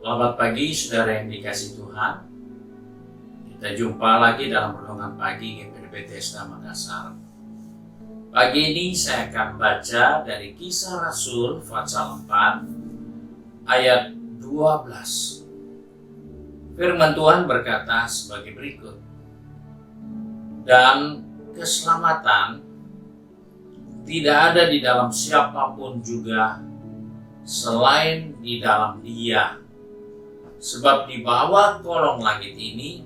Selamat pagi saudara yang dikasihi Tuhan. Kita jumpa lagi dalam renungan pagi GPD Bethesda Makassar. Pagi ini saya akan baca dari Kisah Rasul pasal 4 ayat 12. Firman Tuhan berkata sebagai berikut. Dan keselamatan tidak ada di dalam siapapun juga selain di dalam Dia. Sebab di bawah kolong langit ini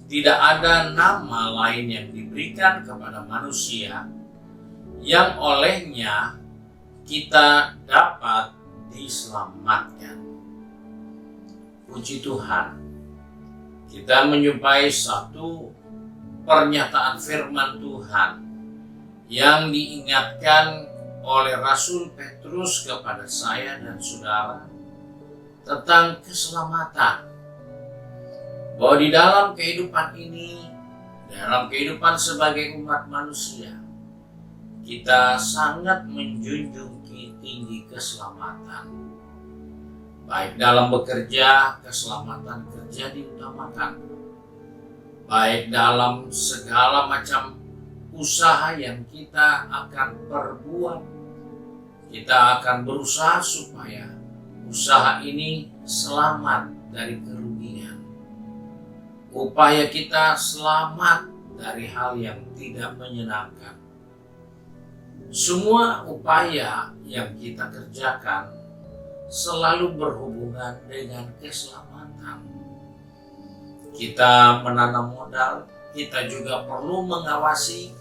tidak ada nama lain yang diberikan kepada manusia yang olehnya kita dapat diselamatkan. Puji Tuhan, kita menjumpai satu pernyataan firman Tuhan yang diingatkan oleh Rasul Petrus kepada saya dan saudara tentang keselamatan. Bahwa di dalam kehidupan ini, dalam kehidupan sebagai umat manusia, kita sangat menjunjung tinggi keselamatan. Baik dalam bekerja, keselamatan kerja diutamakan. Baik dalam segala macam usaha yang kita akan perbuat, kita akan berusaha supaya usaha ini selamat dari kerugian. Upaya kita selamat dari hal yang tidak menyenangkan. Semua upaya yang kita kerjakan selalu berhubungan dengan keselamatan. Kita menanam modal, kita juga perlu mengawasi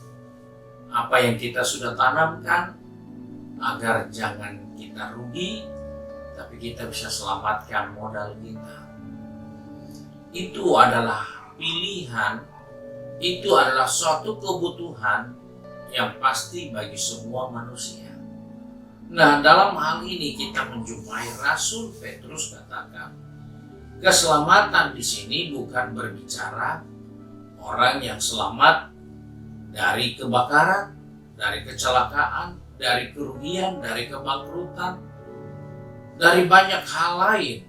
apa yang kita sudah tanamkan agar jangan kita rugi, tapi kita bisa selamatkan modal kita. Itu adalah pilihan, itu adalah suatu kebutuhan yang pasti bagi semua manusia. Nah, dalam hal ini kita menjumpai Rasul Petrus katakan, keselamatan di sini bukan berbicara orang yang selamat dari kebakaran, dari kecelakaan, dari kerugian, dari kebangkrutan, dari banyak hal lain.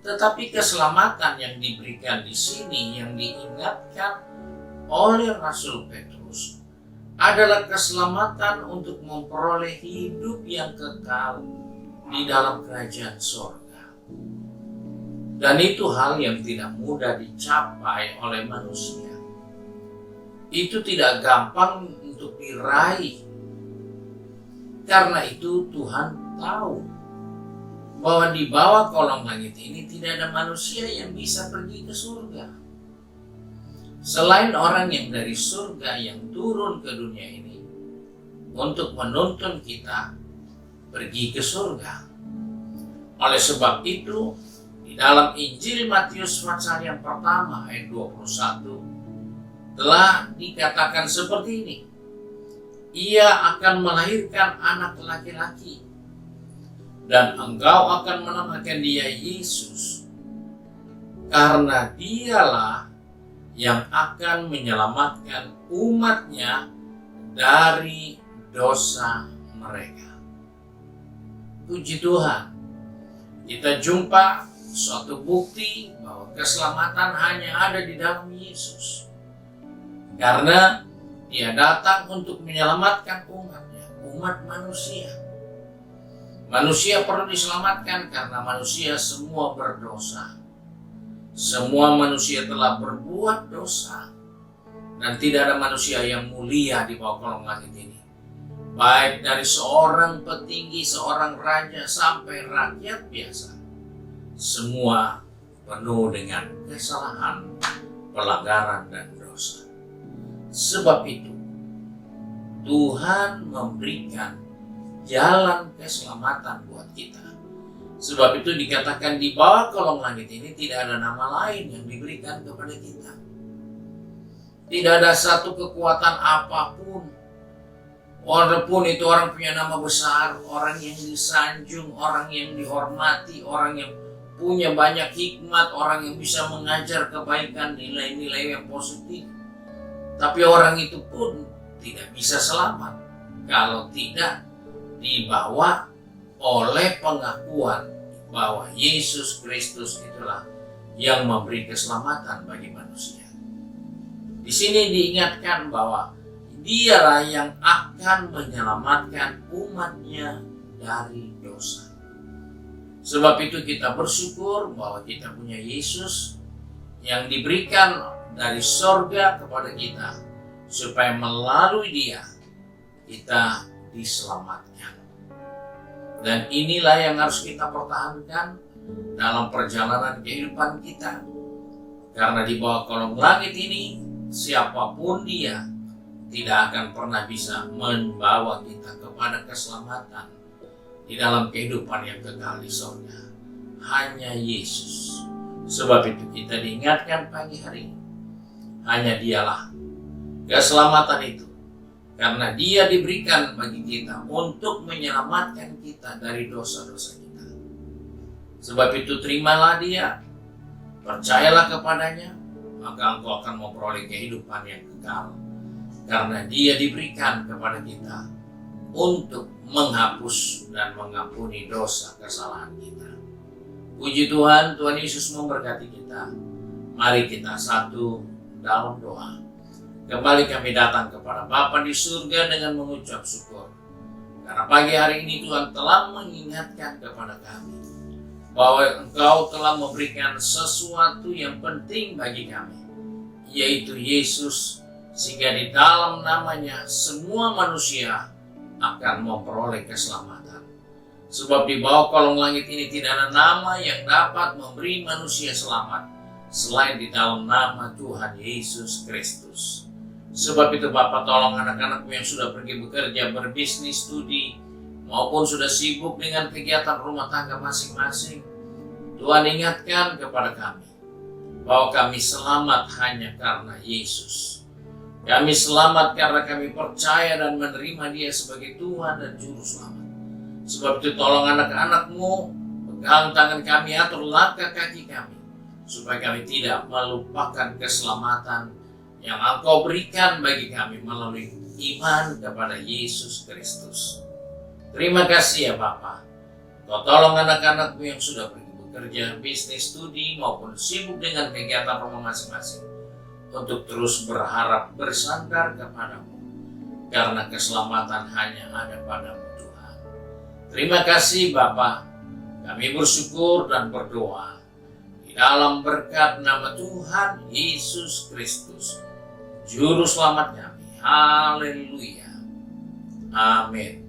Tetapi keselamatan yang diberikan di sini, yang diingatkan oleh Rasul Petrus, adalah keselamatan untuk memperoleh hidup yang kekal di dalam kerajaan sorga. Dan itu hal yang tidak mudah dicapai oleh manusia. Itu tidak gampang untuk diraih. Karena itu Tuhan tahu bahwa di bawah kolong langit ini tidak ada manusia yang bisa pergi ke surga. Selain orang yang dari surga yang turun ke dunia ini untuk menuntun kita pergi ke surga. Oleh sebab itu, di dalam Injil Matius pasal yang pertama ayat 21 telah dikatakan seperti ini. Ia akan melahirkan anak laki-laki, dan engkau akan menamakan dia Yesus, karena dialah yang akan menyelamatkan umatnya dari dosa mereka. Puji Tuhan, kita jumpa suatu bukti bahwa keselamatan hanya ada di dalam Yesus. Karena Dia datang untuk menyelamatkan umatnya, umat manusia. Manusia perlu diselamatkan karena manusia semua berdosa. Semua manusia telah berbuat dosa. Dan tidak ada manusia yang mulia di bawah kolong langit ini. Baik dari seorang petinggi, seorang raja, sampai rakyat biasa. Semua penuh dengan kesalahan, pelanggaran, dan dosa. Sebab itu, Tuhan memberikan jalan keselamatan buat kita. Sebab itu dikatakan di bawah kolong langit ini tidak ada nama lain yang diberikan kepada kita. Tidak ada satu kekuatan apapun. Walaupun itu orang punya nama besar, orang yang disanjung, orang yang dihormati, orang yang punya banyak hikmat, orang yang bisa mengajar kebaikan, nilai-nilai yang positif. Tapi orang itu pun tidak bisa selamat kalau tidak dibawa oleh pengakuan bahwa Yesus Kristus itulah yang memberi keselamatan bagi manusia. Di sini diingatkan bahwa Dialah yang akan menyelamatkan umatnya dari dosa. Sebab itu kita bersyukur bahwa kita punya Yesus yang diberikan dari sorga kepada kita, supaya melalui Dia kita diselamatkan. Dan inilah yang harus kita pertahankan dalam perjalanan kehidupan kita. Karena di bawah kolong langit ini, siapapun dia tidak akan pernah bisa membawa kita kepada keselamatan di dalam kehidupan yang kekal di surga. Hanya Yesus. Sebab itu kita diingatkan pagi hari ini, hanya Dialah keselamatan itu. Karena Dia diberikan bagi kita untuk menyelamatkan kita dari dosa-dosa kita. Sebab itu terimalah Dia, percayalah kepadanya, maka engkau akan memperoleh kehidupan yang kekal. Karena Dia diberikan kepada kita untuk menghapus dan mengampuni dosa kesalahan kita. Puji Tuhan, Tuhan Yesus memberkati kita. Mari kita satu dalam doa. Kembali kami datang kepada Bapa di surga dengan mengucap syukur. Karena pagi hari ini Tuhan telah mengingatkan kepada kami bahwa Engkau telah memberikan sesuatu yang penting bagi kami, yaitu Yesus, sehingga di dalam namanya semua manusia akan memperoleh keselamatan. Sebab di bawah kolong langit ini tidak ada nama yang dapat memberi manusia selamat selain di dalam nama Tuhan Yesus Kristus. Sebab itu Bapa, tolong anak-anakmu yang sudah pergi bekerja, berbisnis, studi, maupun sudah sibuk dengan kegiatan rumah tangga masing-masing, Tuhan ingatkan kepada kami bahwa kami selamat hanya karena Yesus. Kami selamat karena kami percaya dan menerima Dia sebagai Tuhan dan Juru Selamat. Sebab itu tolong anak-anakmu, pegang tangan kami, atur langkah kaki kami, supaya kami tidak melupakan keselamatan yang Engkau berikan bagi kami melalui iman kepada Yesus Kristus. Terima kasih ya Bapa. Kau tolong anak-anakmu yang sudah pergi bekerja, bisnis, studi, maupun sibuk dengan kegiatan rumah masing-masing, untuk terus berharap bersandar kepadamu, karena keselamatan hanya ada padamu Tuhan. Terima kasih Bapa. Kami bersyukur dan berdoa di dalam berkat nama Tuhan Yesus Kristus, Juru Selamat kami. Haleluya. Amin.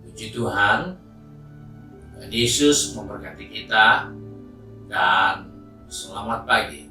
Puji Tuhan. Tuhan Yesus memberkati kita dan selamat pagi.